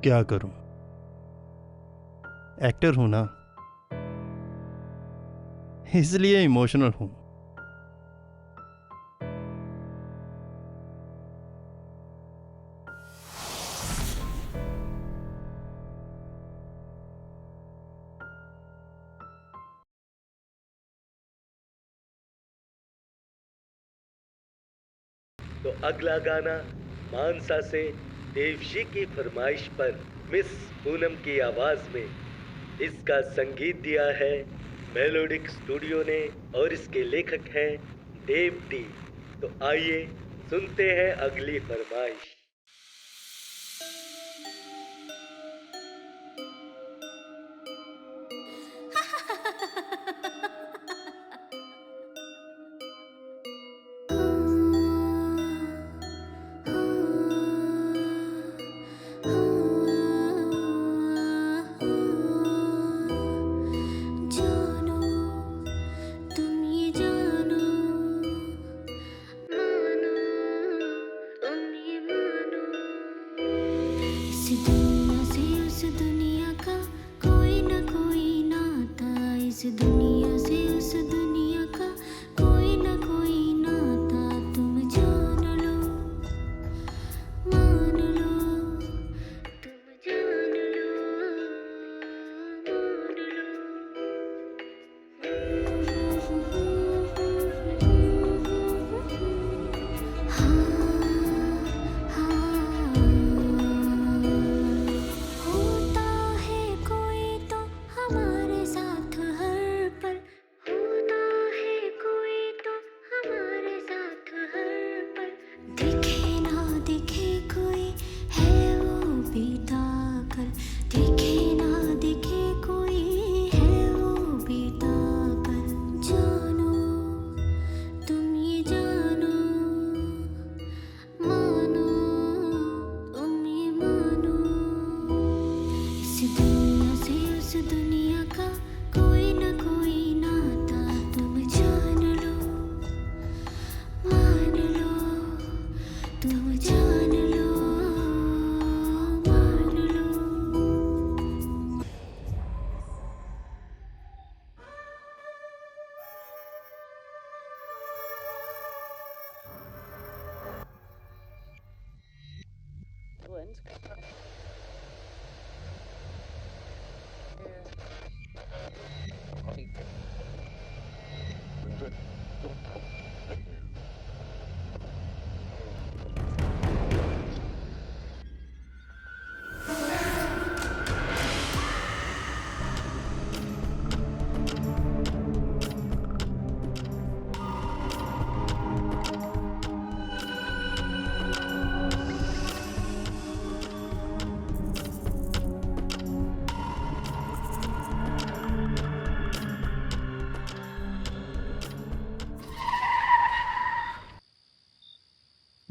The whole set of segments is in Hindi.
क्या करूं, एक्टर हूं ना, इसलिए इमोशनल हूं। तो अगला गाना मानसा से देवशी की फरमाइश पर मिस पूनम की आवाज में इसका संगीत दिया है मेलोडिक स्टूडियो ने और इसके लेखक हैं देव डी। तो आइए सुनते हैं अगली फरमाइश।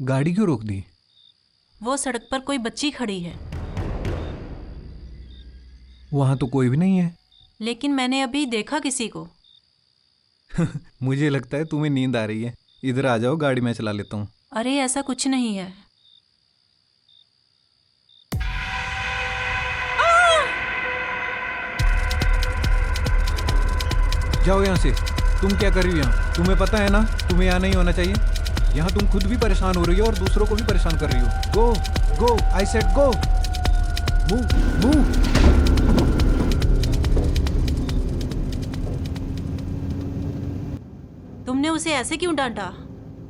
गाड़ी क्यों रोक दी? वो सड़क पर कोई बच्ची खड़ी है। वहां तो कोई भी नहीं है। लेकिन मैंने अभी देखा किसी को। मुझे लगता है तुम्हें नींद आ रही है। इधर आ जाओ, गाड़ी मैं चला लेता हूँ। अरे ऐसा कुछ नहीं है। जाओ यहाँ से। तुम क्या कर रही हो यहाँ? तुम्हें पता है ना तुम्हें यहाँ नहीं होना चाहिए। यहाँ तुम खुद भी परेशान हो रही हो और दूसरों को भी परेशान कर रही हो। Go go, I said go. Move move. तुमने उसे ऐसे क्यों डांटा?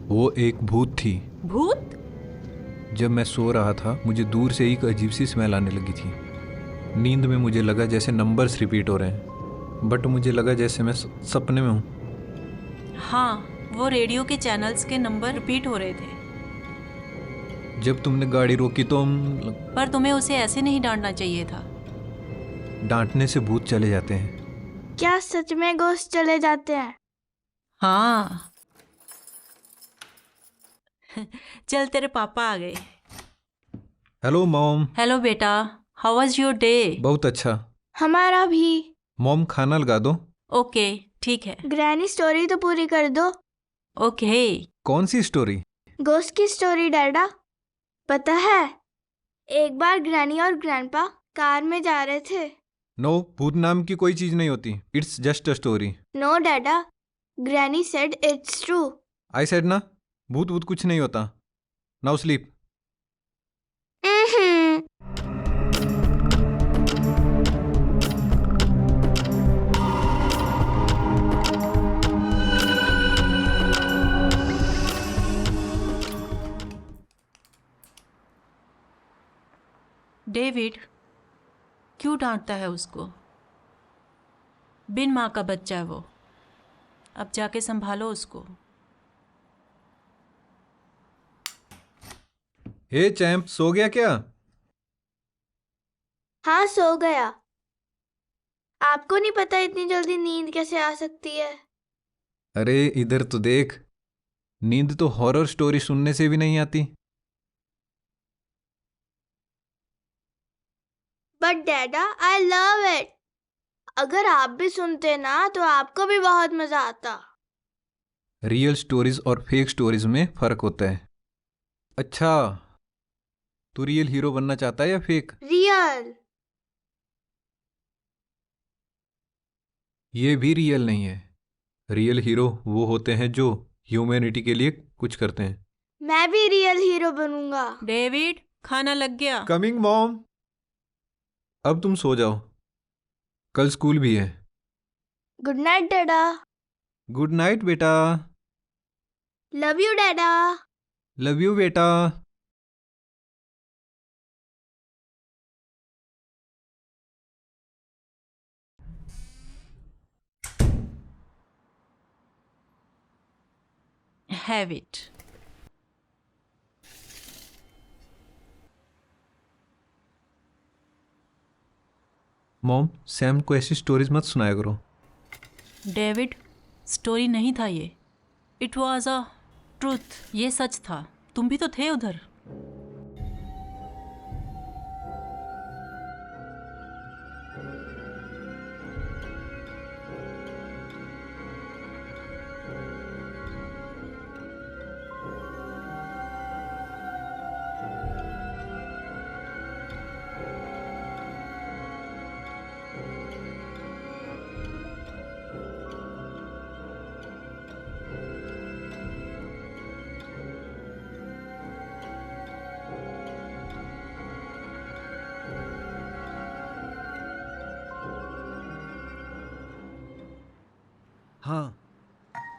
वो एक भूत थी। भूत? जब मैं सो रहा था मुझे दूर से एक अजीब सी स्मेल आने लगी थी। नींद में मुझे लगा जैसे नंबर्स रिपीट हो रहे हैं, बट मुझे लगा जैसे मैं सपने में हूँ। हाँ, वो रेडियो के चैनल्स के नंबर रिपीट हो रहे थे। जब तुमने गाड़ी रोकी तो पर तुम्हें उसे ऐसे नहीं डांटना चाहिए था। डांटने से भूत चले जाते हैं। क्या सच में घोस्ट चले जाते हैं? हाँ। चल, तेरे पापा आ गए। Hello mom. हेलो बेटा, हाउ वाज योर डे? बहुत अच्छा। हमारा भी। मॉम खाना लगा दो। ओके, ठीक है। ग्रैनी स्टोरी तो पूरी कर दो। ओके। कौन सी स्टोरी? घोस्ट की स्टोरी डैडा। पता है, एक बार ग्रैनी और ग्रैंडपा कार में जा रहे थे। नो, भूत नाम की कोई चीज नहीं होती। It's just a story. No dada, granny said it's true. I said ना, भूत भूत कुछ नहीं होता। Now sleep. डेविड क्यों डांटता है उसको? बिन माँ का बच्चा है वो। अब जाके संभालो उसको। हे चैंप, सो गया क्या? हाँ, सो गया। आपको नहीं पता इतनी जल्दी नींद कैसे आ सकती है। अरे इधर तो देख, नींद तो हॉरर स्टोरी सुनने से भी नहीं आती। But dada, I love it. अगर आप भी सुनते ना तो आपको भी बहुत मजा आता। रियल स्टोरीज और फेक स्टोरीज में फर्क होता है। अच्छा, तू रियल हीरो बनना चाहता है या फेक? रियल। ये भी रियल नहीं है। रियल हीरो वो होते हैं जो ह्यूमैनिटी के लिए कुछ करते हैं। मैं भी रियल हीरो बनूंगा। डेविड, खाना लग गया। Coming mom. अब तुम सो जाओ, कल स्कूल भी है। Good night dada. Good night बेटा। Love you dada. Love you बेटा। Have it. मॉम, सैम को ऐसी स्टोरीज मत सुनाया करो। डेविड, स्टोरी नहीं था ये। It was a truth. ये सच था। तुम भी तो थे उधर। हाँ,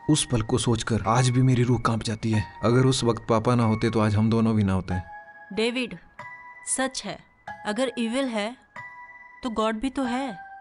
उस पल को सोचकर आज भी मेरी रूह कांप जाती है। अगर उस वक्त पापा ना होते तो आज हम दोनों भी ना होते। डेविड, सच है, अगर इविल है तो गॉड भी तो है।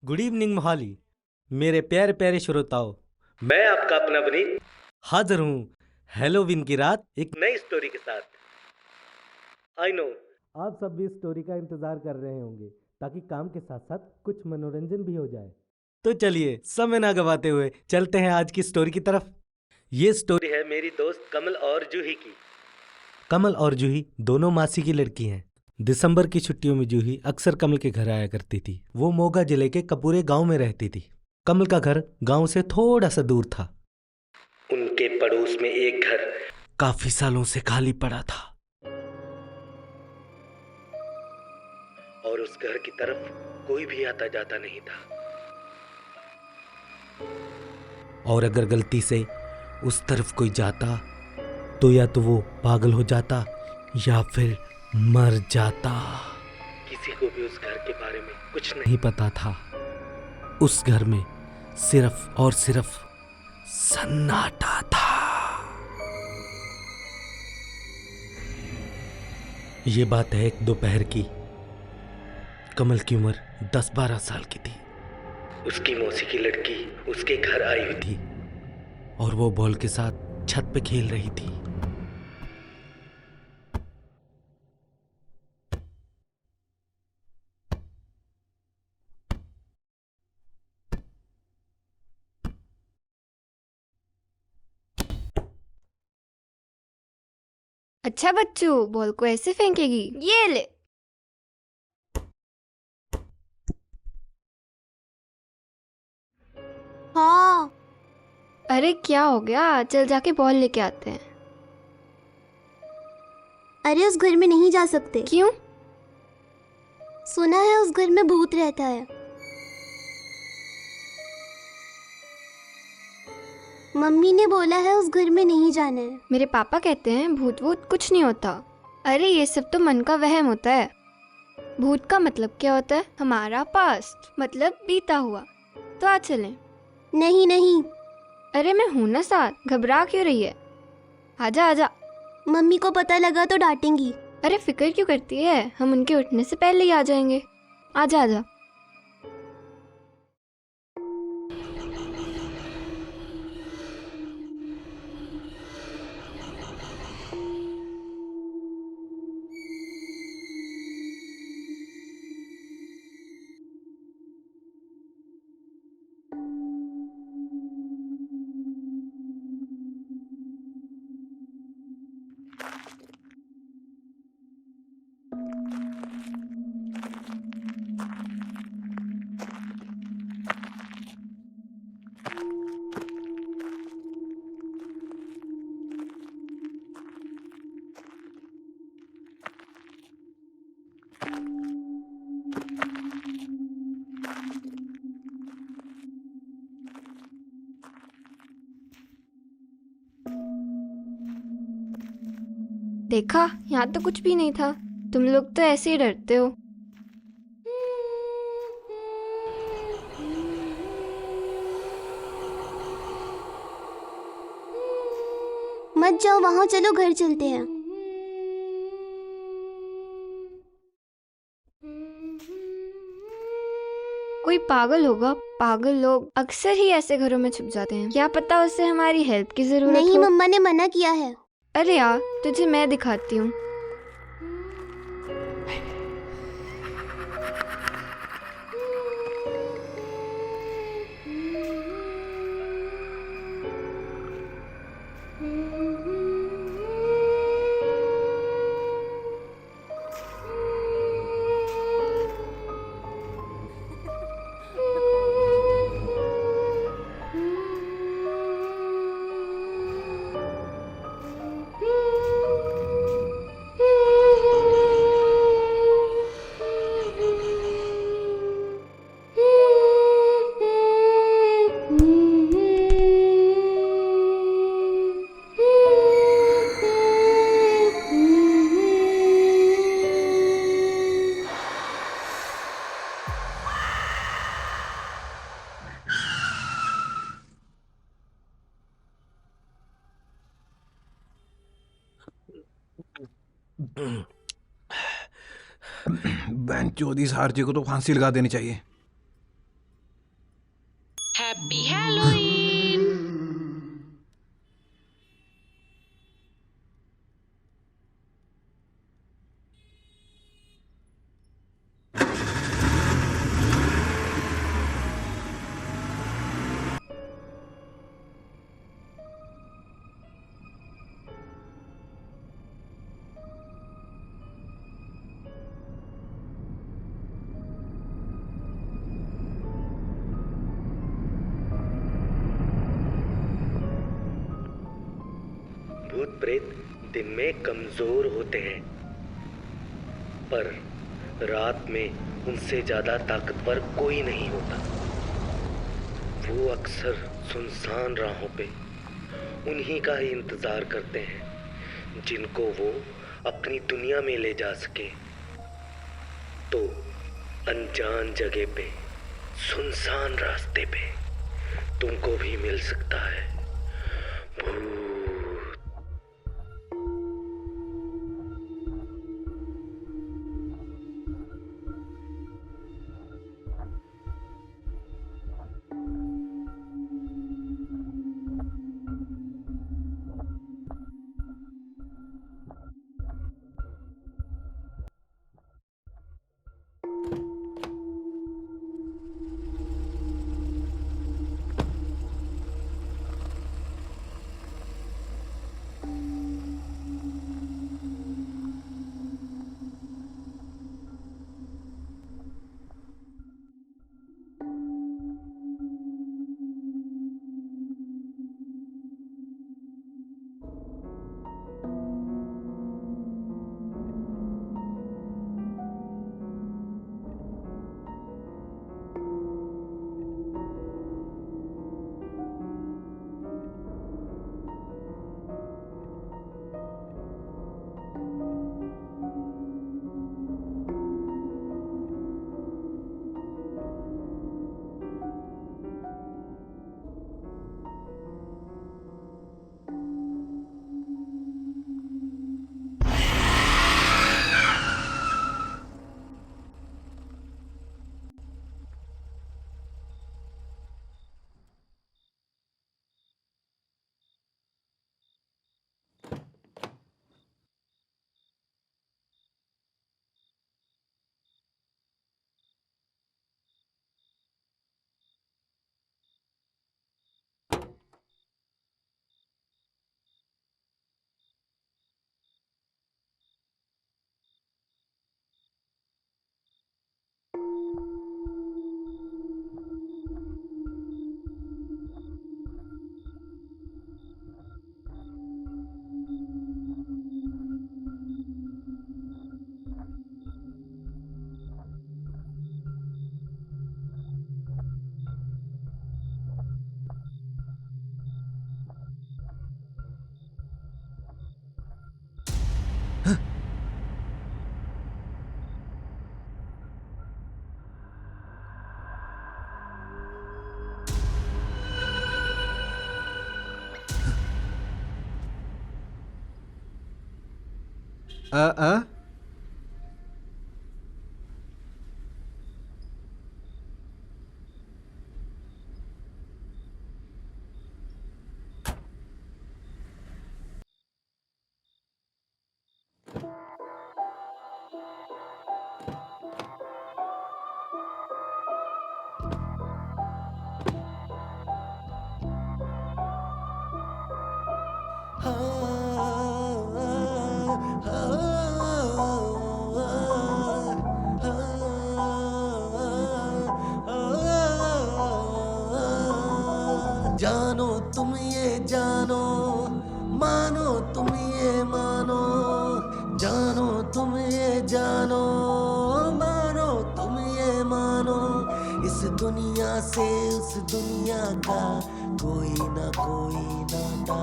गुड इवनिंग मोहाली, मेरे प्यारे प्यारे श्रोताओ। मैं आपका अपना वनीत हाजिर हूँ हेलोवीन की रात एक नई स्टोरी के साथ। आई नो आप सब भी इस स्टोरी का इंतजार कर रहे होंगे ताकि काम के साथ साथ कुछ मनोरंजन भी हो जाए। तो चलिए समय ना गवाते हुए चलते हैं आज की स्टोरी की तरफ। ये स्टोरी है मेरी दोस्त कमल और जूही की। कमल और जूही दोनों मासी की लड़की हैं। दिसंबर की छुट्टियों में जूही अक्सर कमल के घर आया करती थी। वो मोगा जिले के कपूरे गांव में रहती थी। कमल का घर गांव से थोड़ा सा दूर था। उनके पड़ोस में एक घर काफी सालों से खाली पड़ा था और उस घर की तरफ कोई भी आता जाता नहीं था। और अगर गलती से उस तरफ कोई जाता तो या तो वो पागल हो जाता या फिर मर जाता। किसी को भी उस घर के बारे में कुछ नहीं नहीं पता था। उस घर में सिर्फ और सिर्फ सन्नाटा था। ये बात है एक दोपहर की। कमल की उम्र 10-12 साल की थी। उसकी मौसी की लड़की उसके घर आई हुई थी और वो बॉल के साथ छत पे खेल रही थी। अच्छा बच्चू, बॉल को ऐसे फेंकेगी? ये ले। हाँ। अरे क्या हो गया? चल जाके बॉल लेके आते हैं। अरे उस घर में नहीं जा सकते। क्यों? सुना है उस घर में भूत रहता है। मम्मी ने बोला है उस घर में नहीं जाना है। मेरे पापा कहते हैं भूत वूत कुछ नहीं होता। अरे ये सब तो मन का वहम होता है। भूत का मतलब क्या होता है? हमारा पास्ट, मतलब बीता हुआ। तो आज चलें? नहीं नहीं। अरे मैं हूं ना साथ, घबरा क्यों रही है? आजा आजा। मम्मी को पता लगा तो डांटेंगी। अरे फिक्र क्यों करती है, हम उनके उठने से पहले ही आ जाएंगे। आजा आजा। देखा, यहाँ तो कुछ भी नहीं था। तुम लोग तो ऐसे ही डरते हो। मत जाओ वहां, चलो घर चलते हैं। कोई पागल होगा। पागल लोग अक्सर ही ऐसे घरों में छुप जाते हैं। क्या पता उससे हमारी हेल्प की जरूरत नहीं, हो। मम्मा ने मना किया है। अरे यार, तुझे मैं दिखाती हूँ। बेंचोद, इस हार्जे को तो फांसी लगा देनी चाहिए। Happy Halloween. भूत प्रेत दिन में कमजोर होते हैं, पर रात में उनसे ज्यादा ताकतवर कोई नहीं होता। वो अक्सर सुनसान राहों पे उन्हीं का ही इंतजार करते हैं जिनको वो अपनी दुनिया में ले जा सके। तो अनजान जगह पे, सुनसान रास्ते पे तुमको भी मिल सकता है भूत। जानो तुम ये जानो, मानो तुम ये मानो, जानो तुम ये जानो, मानो तुम ये मानो, इस दुनिया से उस दुनिया का कोई ना कोई नाता,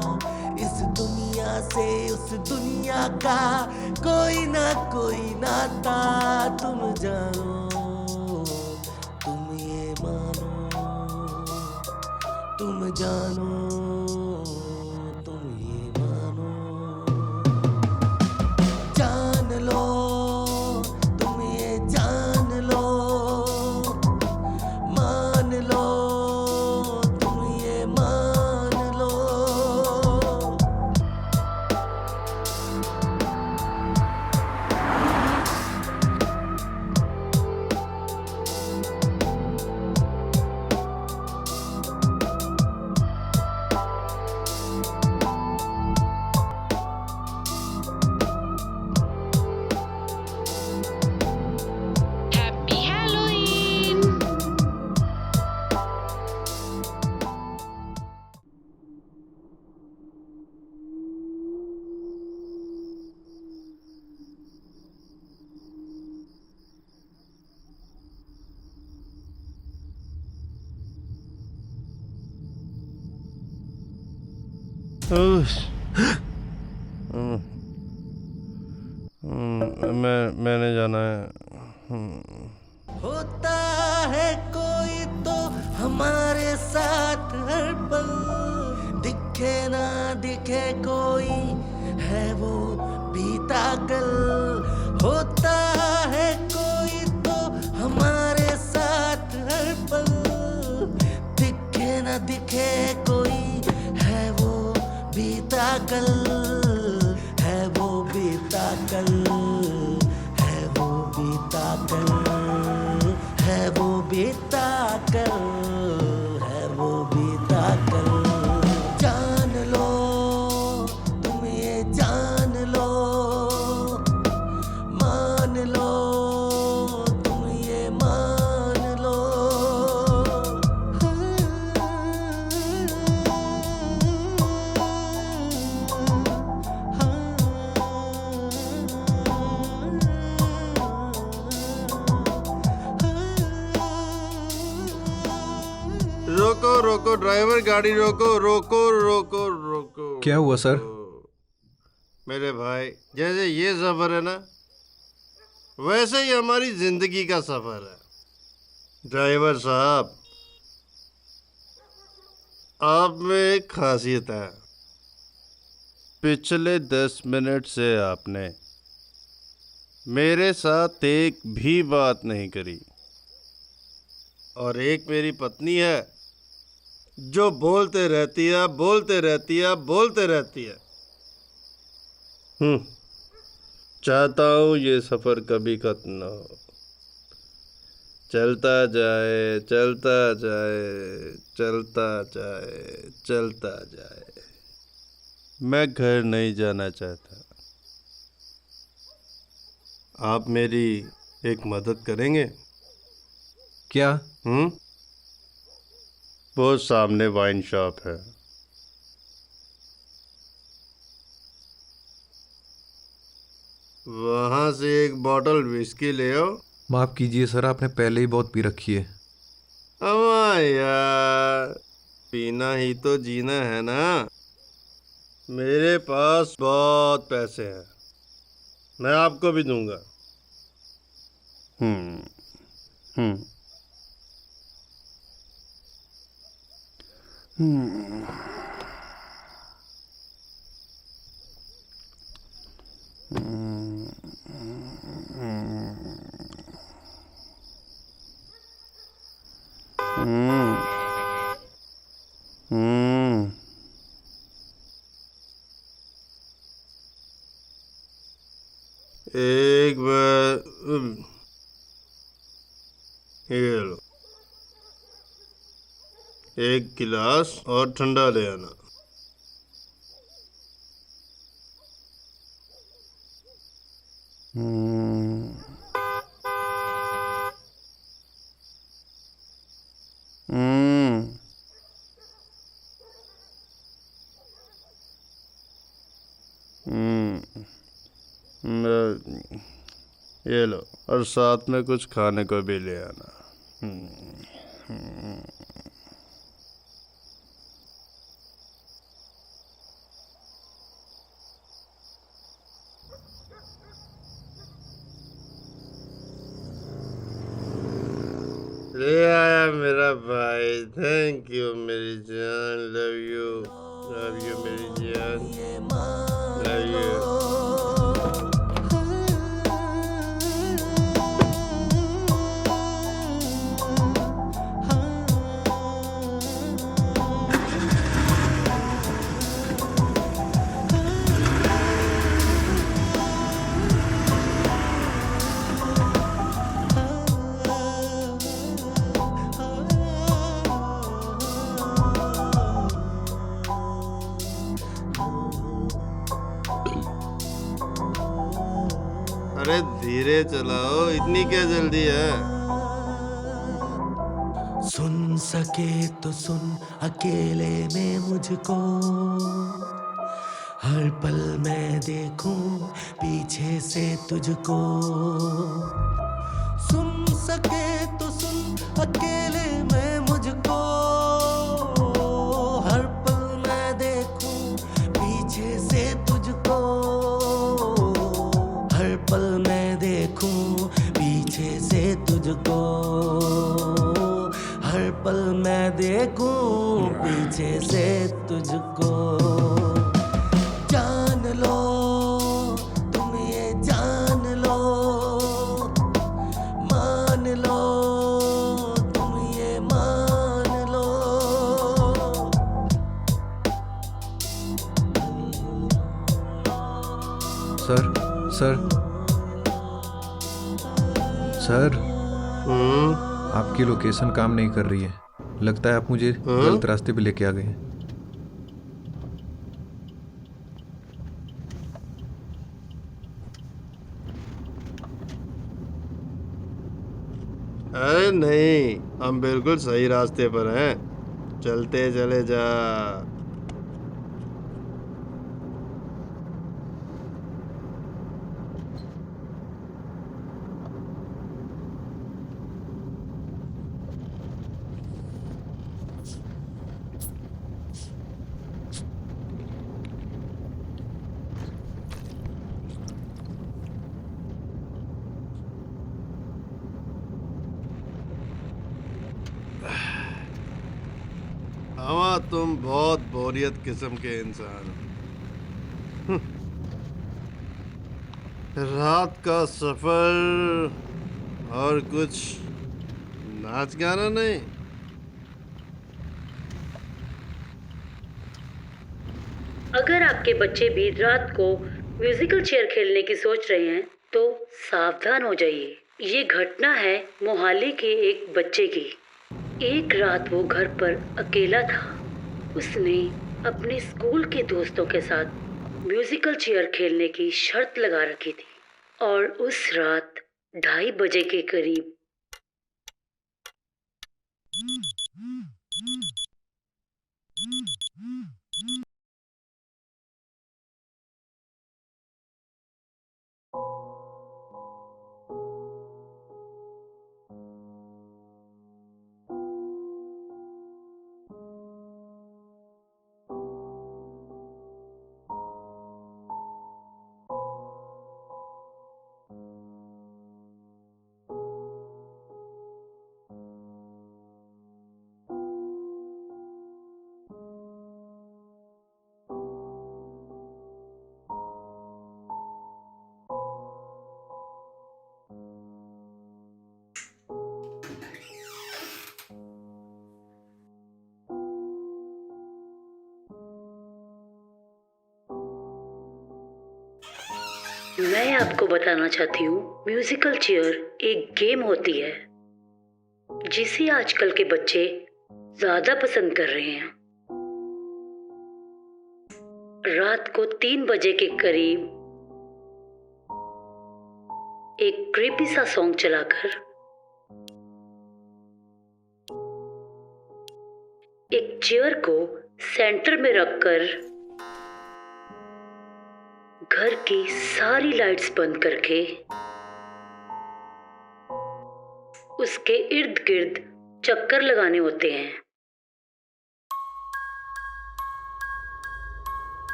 इस दुनिया से उस दुनिया का कोई ना कोई नाता। तुम जानो तुम ये मानो, तुम जानो तुम ये मानो, जान लो तुम ये जान लो, मान लो तुम ये मान लो। मैंने जाना है। होता है कोई तो हमारे साथ हर पल, दिखे ना दिखे कोई है वो बीता कल। होता है कोई तो हमारे साथ हर पल, दिखे ना दिखे कोई है वो बीता कल, है वो बीता कल, है वो बीता कल, है वो बीता कल, है वो बीता कल। जान लो तुम ये जान लो, मान लो तुम ये मान लो। रोको रोको ड्राइवर, गाड़ी रोको रोको रोको रोको। क्या हुआ सर? मेरे भाई, जैसे ये सफर है ना, वैसे ही हमारी जिंदगी का सफर है। ड्राइवर साहब, आप में एक खासियत है। पिछले 10 मिनट से आपने मेरे साथ एक भी बात नहीं करी, और एक मेरी पत्नी है जो बोलते रहती है, बोलते रहती है, बोलते रहती है। चाहता हूँ ये सफर कभी खत्म ना हो, चलता जाए चलता जाए चलता जाए चलता जाए। मैं घर नहीं जाना चाहता। आप मेरी एक मदद करेंगे? क्या? वो सामने वाइन शॉप है, वहां से एक बोतल विस्की ले आओ। माफ कीजिए सर, आपने पहले ही बहुत पी रखी है। अम्मा यार, पीना ही तो जीना है ना। मेरे पास बहुत पैसे हैं, मैं आपको भी दूंगा। एक बार ये लो, एक गिलास और ठंडा ले आना। ये लो, और साथ में कुछ खाने को भी ले आना। ले आया मेरा भाई, थैंक यू मेरी जान, लव यू मेरी जान, लव यू। अरे धीरे चलाओ, इतनी क्या जल्दी है? सुन सके तो सुन अकेले में मुझको, हर पल मैं देखूं पीछे से तुझको। सुन सके तो सुन अकेले में मुझको, हर पल मैं देखूं पल मैं देखूं पीछे से तुझको, हर पल मैं देखूं पीछे से तुझको। जान लो तुम ये जान लो, मान लो तुम ये मान लो। सर सर सर, आपकी लोकेशन काम नहीं कर रही है। लगता है आप मुझे गलत रास्ते पे लेके आ गए हैं। अरे नहीं, हम बिल्कुल सही रास्ते पर हैं। चलते चले जा। हाँ, तुम बहुत बोरियत किस्म के इंसान हो। रात का सफर और कुछ नाच गाना नहीं। अगर आपके बच्चे भी रात को म्यूजिकल चेयर खेलने की सोच रहे हैं तो सावधान हो जाइए। ये घटना है मोहाली के एक बच्चे की। एक रात वो घर पर अकेला था। उसने अपने स्कूल के दोस्तों के साथ म्यूजिकल चेयर खेलने की शर्त लगा रखी थी और उस रात 2:30 बजे के करीब मैं आपको बताना चाहती हूँ, म्यूजिकल चेयर एक गेम होती है जिसे आजकल के बच्चे ज्यादा पसंद कर रहे हैं। रात को 3 बजे के करीब एक क्रीपी सा सॉन्ग चलाकर एक चेयर को सेंटर में रखकर घर की सारी लाइट्स बंद करके उसके इर्द गिर्द चक्कर लगाने होते हैं।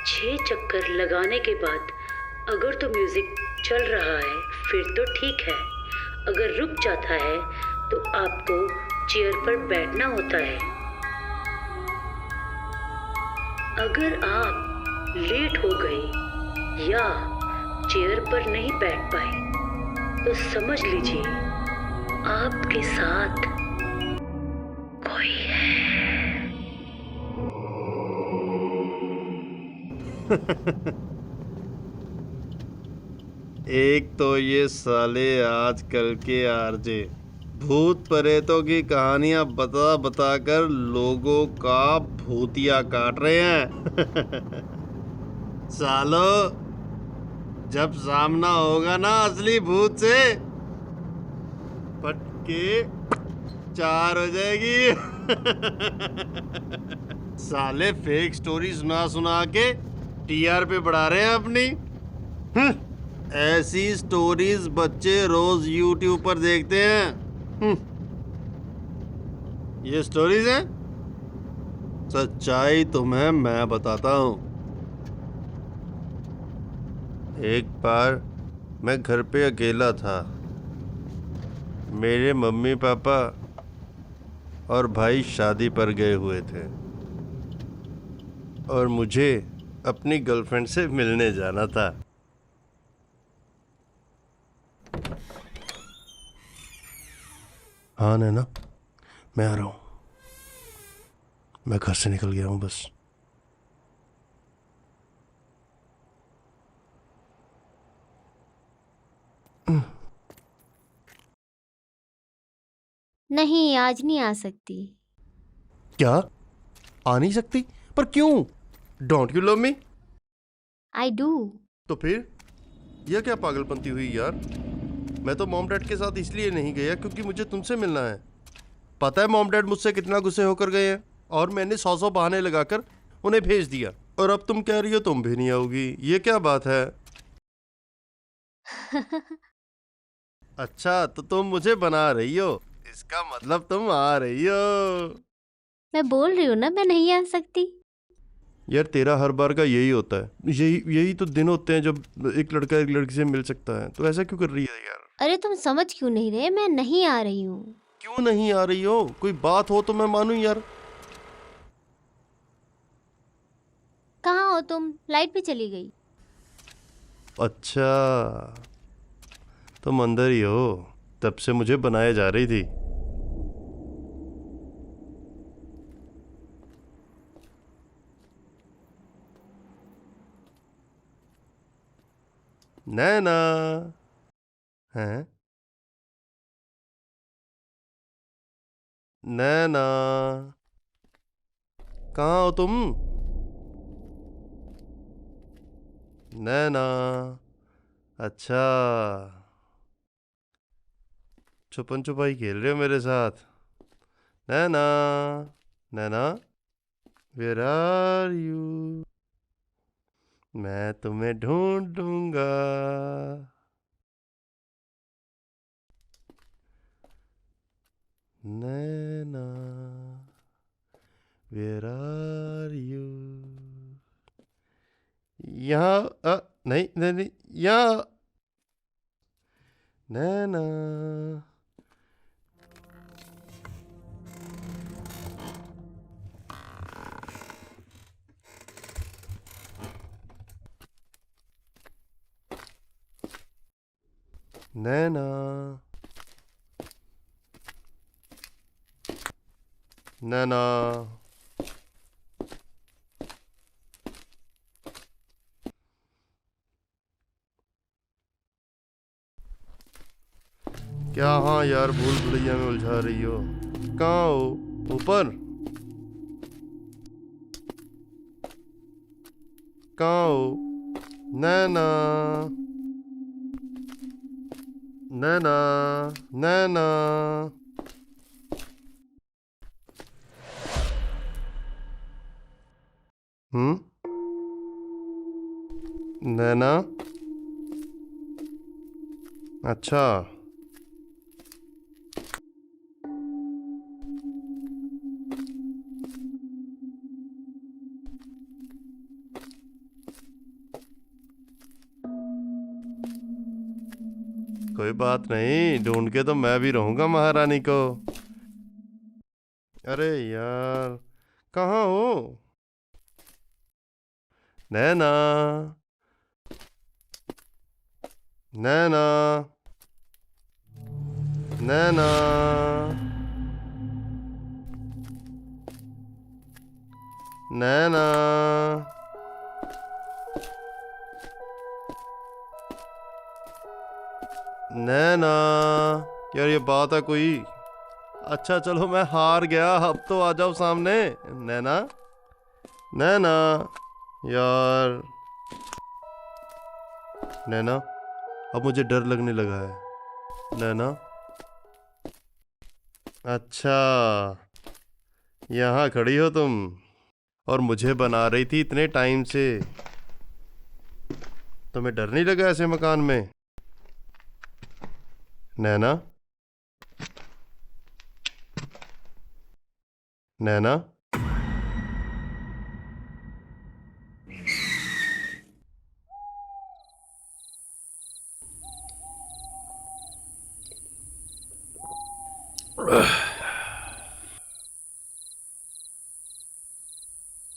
छह चक्कर लगाने के बाद अगर तो म्यूजिक चल रहा है फिर तो ठीक है। अगर रुक जाता है तो आपको चेयर पर बैठना होता है। अगर आप लेट हो गए या चेयर पर नहीं बैठ पाए तो समझ लीजिए आपके साथ कोई है। एक तो ये साले आजकल के आरजे भूत प्रेतों की कहानियां बता बता कर लोगों का भूतिया काट रहे हैं। सालो, जब सामना होगा ना असली भूत से, पटके 4 हो जाएगी। साले फेक स्टोरी सुना सुना के टीआर पे बढ़ा रहे हैं अपनी। ऐसी स्टोरीज बच्चे रोज यूट्यूब पर देखते हैं। ये स्टोरीज हैं, सच्चाई तुम्हें मैं बताता हूँ। एक बार मैं घर पे अकेला था। मेरे मम्मी पापा और भाई शादी पर गए हुए थे और मुझे अपनी गर्लफ्रेंड से मिलने जाना था। हाँ नैना, मैं आ रहा हूँ। मैं घर से निकल गया हूँ बस। नहीं, आज नहीं आ सकती। क्या? आ नहीं सकती? पर क्यों? Don't you love me? I do. तो फिर यह क्या पागलपंती हुई यार? मैं तो मॉम डैड के साथ इसलिए नहीं गया क्योंकि मुझे तुमसे मिलना है। पता है मॉम डैड मुझसे कितना गुस्से होकर गए हैं और मैंने 100 बहाने लगाकर उन्हें भेज दिया और अब तुम कह रही हो तुम भी नहीं आओगी। ये क्या बात है? अच्छा, तो तुम मुझे बना रही हो, इसका मतलब तुम आ रही हो। मैं बोल रही हूँ ना, मैं नहीं आ सकती। यार तेरा हर बार का यही होता है। यही तो दिन होते हैं जब एक लड़का एक लड़की से मिल सकता है। तो ऐसा क्यों कर रही है यार? अरे तुम समझ क्यों नहीं रहे? मैं नहीं आ रही हूँ। क्यों नहीं आ रही हो? कोई बात हो तो मैं मानूं यार। कहाँ हो तुम? लाइट भी चली गई। अच्छा, तुम अंदर ही हो। तब से मुझे बनाए जा रही थी। नैना हैं? नैना, कहाँ हो तुम? नैना, अच्छा, छुपन छुपाई खेल रहे हो मेरे साथ? नैना, नैना, वेयर आर यू? मैं तुम्हें ढूंढूंगा। नैना, वेयर आर यू? यहाँ नहीं नहीं नहीं, यहाँ। नैना, नैना, नैना, क्या? हाँ यार, भूल भुलैया में उलझा रही हो। कहाँ हो? ऊपर? कहाँ हो? नैना, नैना, नैना, नैना, अच्छा, कोई बात नहीं, ढूंढ के तो मैं भी रहूंगा महारानी को। अरे यार, कहाँ हो? नैना, नैना, नैना, नैना, नैना, यार ये बात है कोई? अच्छा चलो, मैं हार गया। अब तो आ जाओ सामने। नैना, नैना, यार नैना, अब मुझे डर लगने लगा है। नैना, अच्छा, यहाँ खड़ी हो तुम और मुझे बना रही थी इतने टाइम से। तुम्हें डर नहीं लगा ऐसे मकान में? नैना, नैना,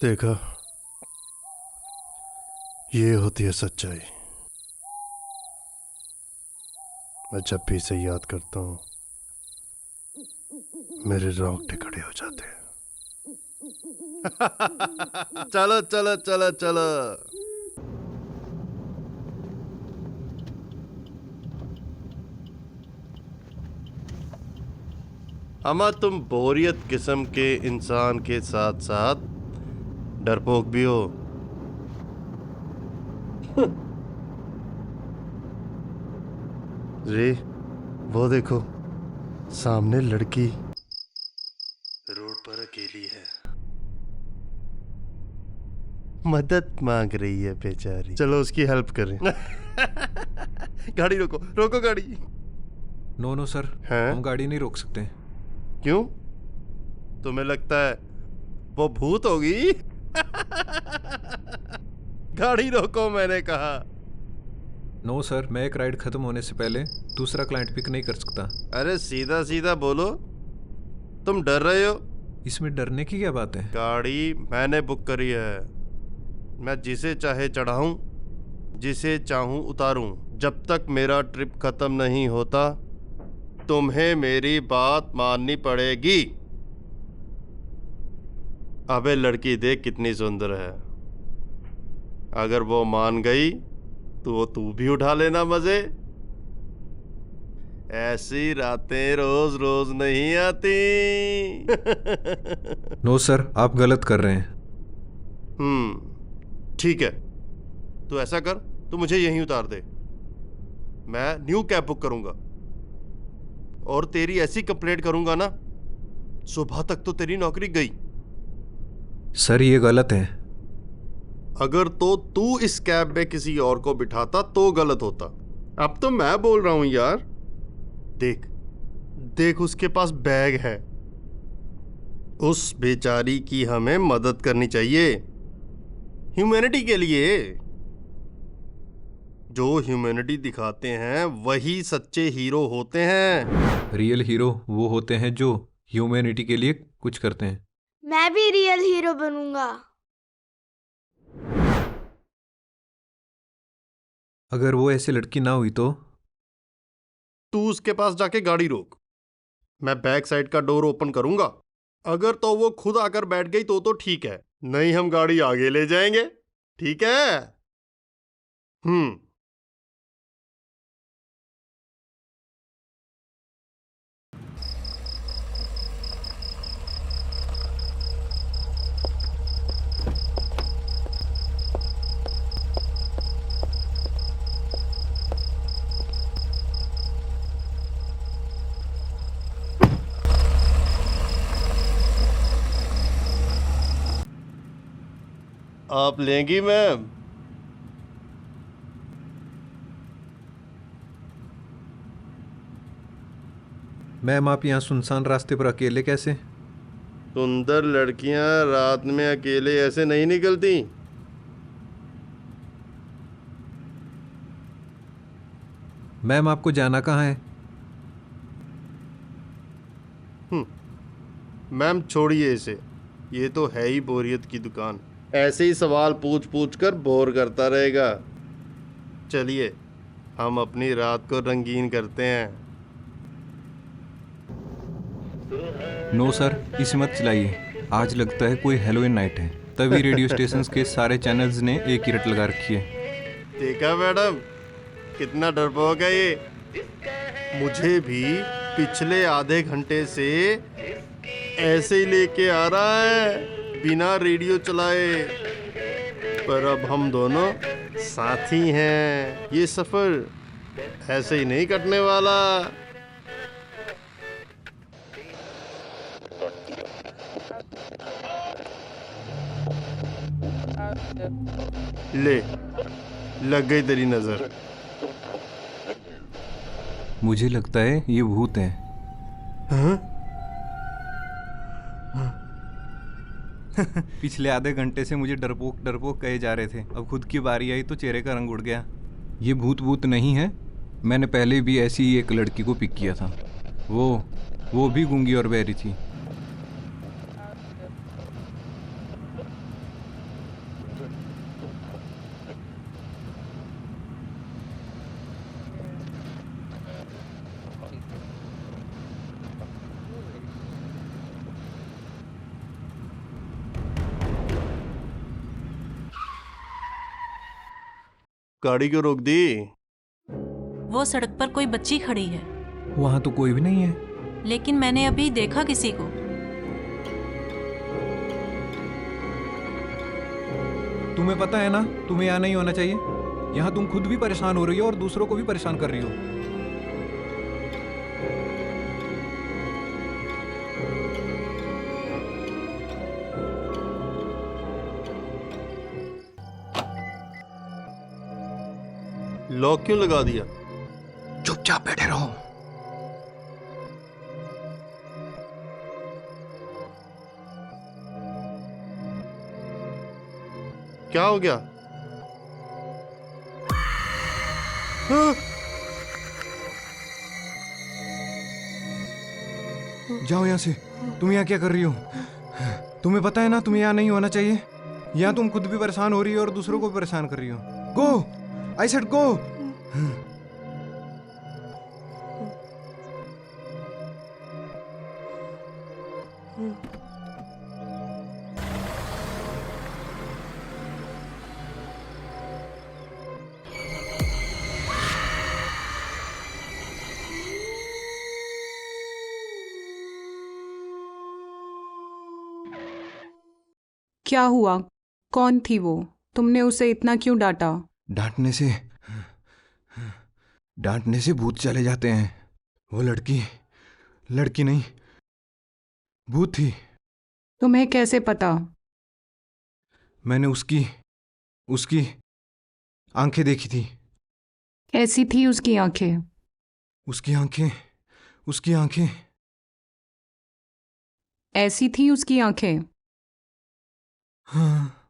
देखा, ये होती है सच्चाई। मैं जब भी इसे याद करता हूँ मेरे रोंगटे खड़े हो जाते हैं। चलो चलो चलो चलो। अमा, तुम बोरियत किस्म के इंसान के साथ साथ डरपोक भी हो। रे, वो देखो, सामने लड़की रोड पर अकेली है, मदद मांग रही है बेचारी। चलो उसकी हेल्प करें। गाड़ी रोको, रोको गाड़ी। नो नो सर, हैं? हम गाड़ी नहीं रोक सकते। क्यों? तुम्हें लगता है वो भूत होगी? गाड़ी रोको, मैंने कहा। नो सर, मैं एक राइड खत्म होने से पहले दूसरा क्लाइंट पिक नहीं कर सकता। अरे सीधा सीधा बोलो, तुम डर रहे हो? इसमें डरने की क्या बात है? गाड़ी मैंने बुक करी है, मैं जिसे चाहे चढ़ाऊं, जिसे चाहूं उतारूं। जब तक मेरा ट्रिप खत्म नहीं होता तुम्हें मेरी बात माननी पड़ेगी। अबे लड़की देख कितनी सुंदर है, अगर वो मान गई तो तू भी उठा लेना मजे। ऐसी रातें रोज रोज नहीं आती। नो सर, आप गलत कर रहे हैं। ठीक है, तू ऐसा कर, तू मुझे यहीं उतार दे, मैं न्यू कैब बुक करूंगा और तेरी ऐसी कंप्लेंट करूंगा ना, सुबह तक तो तेरी नौकरी गई। सर ये गलत है। अगर तो तू इस कैब में किसी और को बिठाता तो गलत होता। अब तो मैं बोल रहा हूं यार। देख देख, उसके पास बैग है, उस बेचारी की हमें मदद करनी चाहिए, ह्यूमैनिटी के लिए। जो ह्यूमैनिटी दिखाते हैं वही सच्चे हीरो होते हैं। रियल हीरो वो होते हैं जो ह्यूमैनिटी के लिए कुछ करते हैं। मैं भी रियल हीरो बनूंगा। अगर वो ऐसी लड़की ना हुई तो? तू उसके पास जाके गाड़ी रोक, मैं बैक साइड का डोर ओपन करूंगा। अगर तो वो खुद आकर बैठ गई तो ठीक है, नहीं हम गाड़ी आगे ले जाएंगे। ठीक है? आप लेंगी मैम? मैम आप यहाँ सुनसान रास्ते पर अकेले कैसे? सुंदर लड़कियां रात में अकेले ऐसे नहीं निकलती। मैम आपको जाना कहाँ है? मैम छोड़िए इसे, ये तो है ही बोरियत की दुकान, ऐसे ही सवाल पूछ पूछ कर बोर करता रहेगा। चलिए हम अपनी रात को रंगीन करते हैं। नो सर, इसे मत चलाइए, आज लगता है कोई हैलोवीन नाइट है, तभी रेडियो स्टेशंस के सारे चैनल्स ने एक ही रट लगा रखी है। देखा मैडम, कितना डरपोक है ये। मुझे भी पिछले आधे घंटे से ऐसे ही लेके आ रहा है बिना रेडियो चलाए, पर अब हम दोनों साथी हैं, ये सफर ऐसे ही नहीं कटने वाला। ले, लग गई तेरी नजर। मुझे लगता है ये भूत है। हाँ? पिछले आधे घंटे से मुझे डरपोक डरपोक कहे जा रहे थे, अब खुद की बारी आई तो चेहरे का रंग उड़ गया। ये भूत नहीं है, मैंने पहले भी ऐसी ही एक लड़की को पिक किया था, वो भी गूंगी और बहरी थी। गाड़ी क्यों रोक दी? वो सड़क पर कोई बच्ची खड़ी है, वहां तो कोई भी नहीं है। लेकिन मैंने अभी देखा किसी को। तुम्हें पता है ना, तुम्हें यहाँ नहीं होना चाहिए। यहाँ तुम खुद भी परेशान हो रही हो और दूसरों को भी परेशान कर रही हो। लॉक क्यों लगा दिया? चुपचाप बैठे रहो। क्या हो गया? हाँ? जाओ यहाँ से। तुम यहाँ क्या कर रही हो? तुम्हें पता है ना, तुम्हें यहाँ नहीं होना चाहिए। यहाँ तुम खुद भी परेशान हो रही हो और दूसरों को भी परेशान कर रही हो। गो, आई सेड गो। क्या हुआ? कौन थी वो? तुमने उसे इतना क्यों डांटा? डांटने से भूत चले जाते हैं। वो लड़की नहीं, भूत थी। तुम्हें कैसे पता? मैंने उसकी आंखें देखी थी। कैसी थी उसकी आंखें? उसकी आंखें ऐसी थी उसकी आंखें? हाँ।